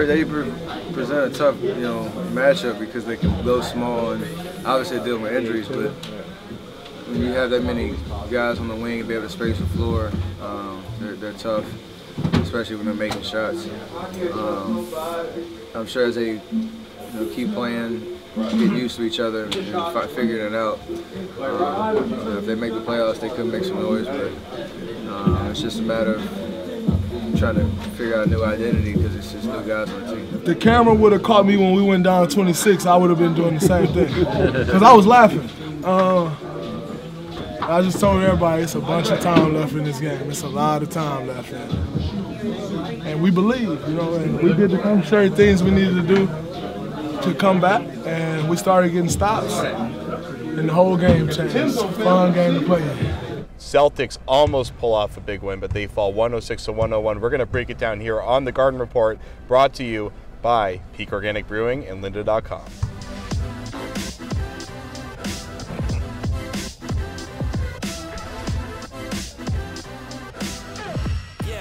They present a tough, matchup because they can go small and obviously deal with injuries. But when you have that many guys on the wing and be able to space the floor, they're tough, especially when they're making shots. I'm sure as they keep playing, get used to each other and figuring it out. If they make the playoffs, they could make some noise, but it's just a matter of trying to figure out a new identity because it's just new guys on the team. If the camera would have caught me when we went down 26, I would have been doing the same thing because I was laughing. I just told everybody it's a bunch of time left in this game. It's a lot of time left in it. And we believe, and we did the contrary things we needed to do to come back, and we started getting stops, and the whole game changed. It's a fun game to play in. Celtics almost pull off a big win, but they fall 106-101. We're going to break it down here on the Garden Report, brought to you by Peak Organic Brewing and Lynda.com.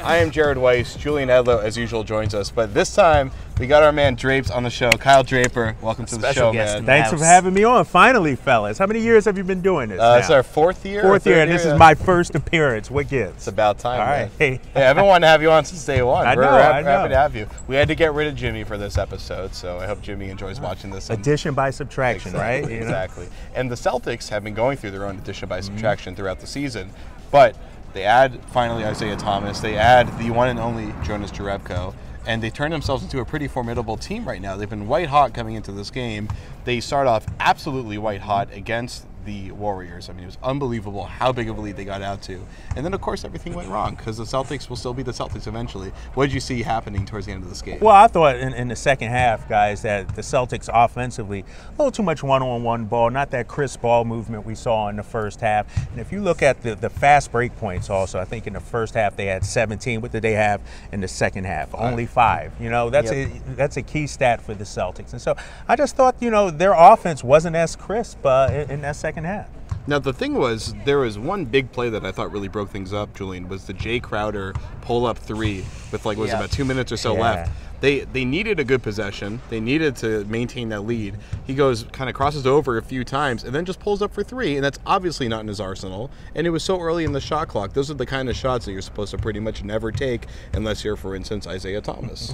I am Jared Weiss. Julian Edlow, as usual, joins us, but this time we got our man Drapes on the show. Kyle Draper, welcome to the show, man. Thanks for having me on. Finally, fellas. How many years have you been doing this? It's our fourth year. Fourth year, and this is my first appearance. What gives? It's about time. All right. Hey, I've been wanting to have you on since day one. I know. Happy to have you. We had to get rid of Jimmy for this episode, so I hope Jimmy enjoys watching this. Addition by subtraction, right? Exactly. And the Celtics have been going through their own addition by subtraction throughout the season, but they add, finally, Isaiah Thomas. They add the one and only Jonas Jerebko. And they turn themselves into a pretty formidable team right now. They've been white hot coming into this game. They start off absolutely white hot against the Warriors. I mean, it was unbelievable how big of a lead they got out to. And then, of course, everything went wrong because the Celtics will still be the Celtics eventually. What did you see happening towards the end of this game? Well, I thought in the second half, guys, that the Celtics offensively, a little too much one-on-one ball, not that crisp ball movement we saw in the first half. And if you look at the fast break points also, I think in the first half they had 17. What did they have in the second half? Only 5. That's a key stat for the Celtics. And so I just thought, their offense wasn't as crisp in that second half. Now, the thing was, there was one big play that I thought really broke things up, Julian, was the Jay Crowder pull-up 3 with, about 2 minutes or so left. They needed a good possession. They needed to maintain that lead. He kind of crosses over a few times and then just pulls up for 3, and that's obviously not in his arsenal. And it was so early in the shot clock. Those are the kind of shots that you're supposed to pretty much never take unless you're, for instance, Isaiah Thomas.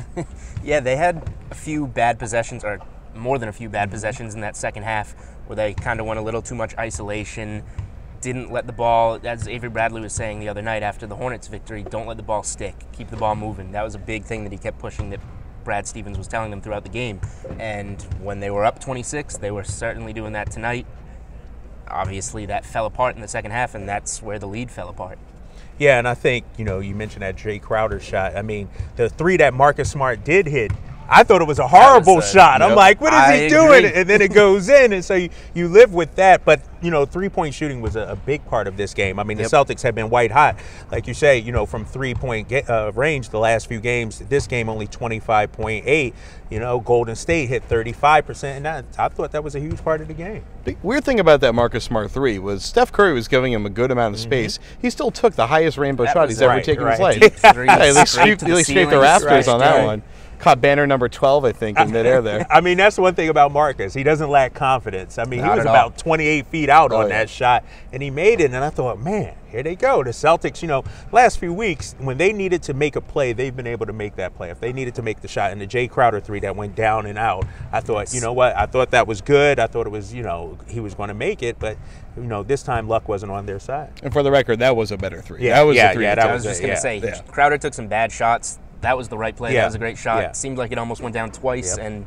Yeah, they had a few bad possessions, or more than a few bad possessions in that second half, where they kind of went a little too much isolation, didn't let the ball, as Avery Bradley was saying the other night after the Hornets victory, don't let the ball stick, keep the ball moving. That was a big thing that he kept pushing, that Brad Stevens was telling them throughout the game. And when they were up 26, they were certainly doing that tonight. Obviously, that fell apart in the second half, and that's where the lead fell apart. Yeah, and I think, you mentioned that Jay Crowder shot. I mean, the 3 that Marcus Smart did hit, I thought it was a horrible shot. I'm like, what is he doing? And then it goes in, and so you live with that. But, three-point shooting was a big part of this game. I mean, the Celtics have been white hot. Like you say, from three-point range the last few games, this game only 25.8. Golden State hit 35%, and I thought that was a huge part of the game. The weird thing about that Marcus Smart 3 was Steph Curry was giving him a good amount of space. He still took the highest rainbow shot he's ever taken in his life. He scraped the rafters on that one. Caught banner number 12, I think, in midair there. I mean, that's one thing about Marcus. He doesn't lack confidence. I mean, he was about 28 feet out on that shot, and he made it. And I thought, man, here they go. The Celtics, last few weeks, when they needed to make a play, they've been able to make that play. If they needed to make the shot, and the Jay Crowder 3 that went down and out, I thought, you know what? I thought that was good. I thought it was, he was going to make it. But, this time luck wasn't on their side. And for the record, that was a better 3. Yeah, that was the 3. I was just going to say, Crowder took some bad shots. That was the right play. That was a great shot. It seemed like it almost went down twice, and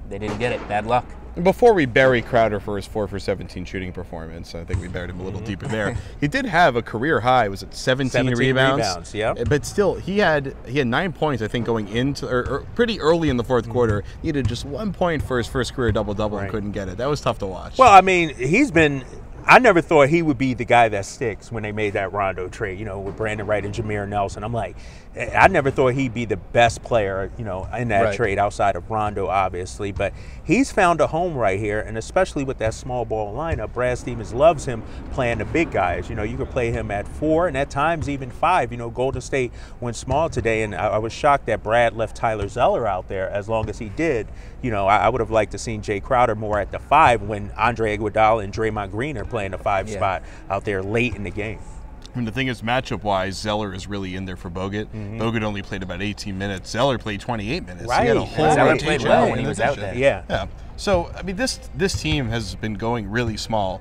they didn't get it. Bad luck. Before we bury Crowder for his 4 for 17 shooting performance, I think we buried him a little deeper there. He did have a career high. Was it 17 rebounds? Yeah. But still, he had 9 points, I think, going into or pretty early in the fourth quarter. He needed just 1 point for his first career double-double and couldn't get it. That was tough to watch. Well, I mean, he's been I never thought he would be the guy that sticks when they made that Rondo trade, you know, with Brandon Wright and Jameer Nelson. I'm like, I never thought he'd be the best player, you know, in that trade outside of Rondo, obviously. But he's found a home right here, and especially with that small ball lineup, Brad Stevens loves him playing the big guys. You know, you could play him at 4 and at times even 5. You know, Golden State went small today, and I was shocked that Brad left Tyler Zeller out there as long as he did. You know, I would have liked to seen Jay Crowder more at the 5 when Andre Iguodala and Draymond Green are playing the 5 spot out there late in the game. I mean, the thing is, matchup-wise, Zeller is really in there for Bogut. Bogut only played about 18 minutes. Zeller played 28 minutes. Right. He had a whole Zeller rotation played well when he was out there. Yeah. So, I mean, this team has been going really small,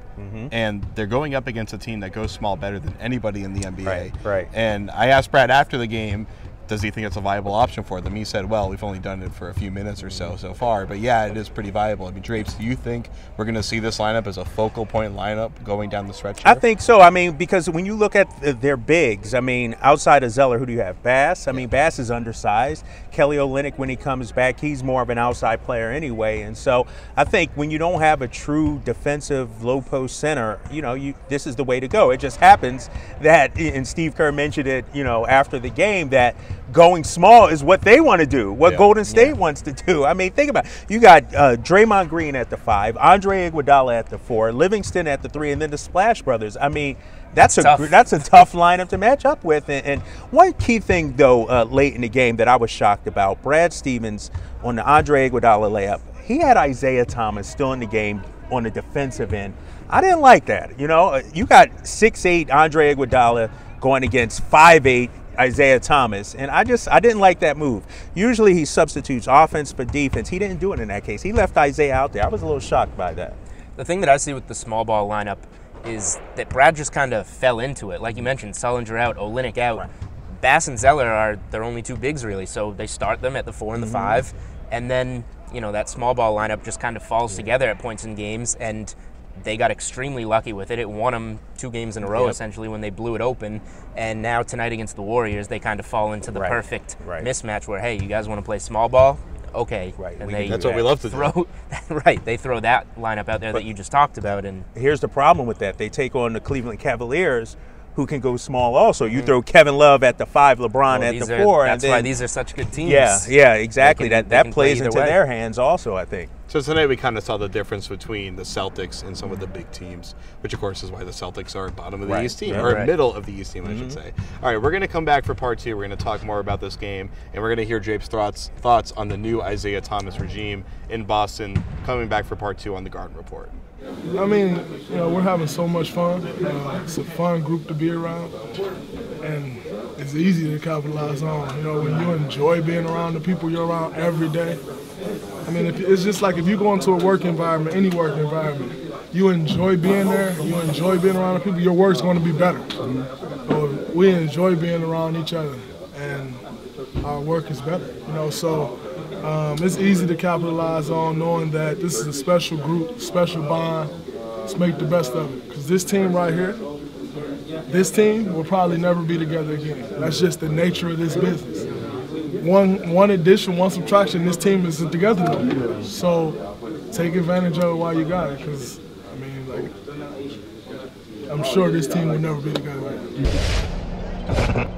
and they're going up against a team that goes small better than anybody in the NBA. Right. And I asked Brad after the game, does he think it's a viable option for them? He said, well, we've only done it for a few minutes or so far, but yeah, it is pretty viable. I mean, Drapes, do you think we're going to see this lineup as a focal point lineup going down the stretch here? I think so. I mean, because when you look at their bigs, I mean, outside of Zeller, who do you have? Bass. I mean, Bass is undersized. Kelly Olynyk, when he comes back, he's more of an outside player anyway. And so I think when you don't have a true defensive low post center, you know, this is the way to go. It just happens that, and Steve Kerr mentioned it, you know, after the game, that going small is what they want to do, what Golden State wants to do. I mean, think about it. You got Draymond Green at the 5, Andre Iguodala at the 4, Livingston at the 3, and then the Splash Brothers. I mean, that's a tough lineup to match up with. And one key thing, though, late in the game that I was shocked about, Brad Stevens on the Andre Iguodala layup, he had Isaiah Thomas still in the game on the defensive end. I didn't like that. You know, you got 6'8" Andre Iguodala going against 5'8" Isaiah Thomas, and I didn't like that move. Usually he substitutes offense for defense. He didn't do it in that case. He left Isaiah out there. I was a little shocked by that. The thing that I see with the small ball lineup is that Brad just kind of fell into it. Like you mentioned, Sullinger out, Olynyk out. Right. Bass and Zeller are their only 2 bigs really, so they start them at the 4 and the 5, and then, you know, that small ball lineup just kind of falls together at points in games, and they got extremely lucky with it. It won them 2 games in a row, essentially, when they blew it open. And now tonight against the Warriors, they kind of fall into the perfect mismatch where, hey, you guys want to play small ball? Okay. And that's what we love to do. They throw that lineup out there that you just talked about. And here's the problem with that. They take on the Cleveland Cavaliers, who can go small also. You throw Kevin Love at the 5, LeBron at the 4. That's why these are such good teams. Yeah, exactly. That plays into their hands also, I think. So tonight we kind of saw the difference between the Celtics and some of the big teams, which of course is why the Celtics are bottom of the East team, or middle of the East team, I should say. All right, we're going to come back for part 2. We're going to talk more about this game, and we're going to hear Drape's thoughts on the new Isaiah Thomas regime in Boston, coming back for part 2 on the Garden Report. I mean, you know, we're having so much fun. It's a fun group to be around, and it's easy to capitalize on. You know, when you enjoy being around the people you're around every day. I mean, it's just like if you go into a work environment, any work environment, you enjoy being there, you enjoy being around the people, your work's going to be better. So we enjoy being around each other, and our work is better. You know, so it's easy to capitalize on knowing that this is a special group, special bond. Let's make the best of it. Because this team right here, this team will probably never be together again. That's just the nature of this business. One addition, one subtraction, this team isn't together no more. So take advantage of it while you got it, because, I mean, like, I'm sure this team will never be together again.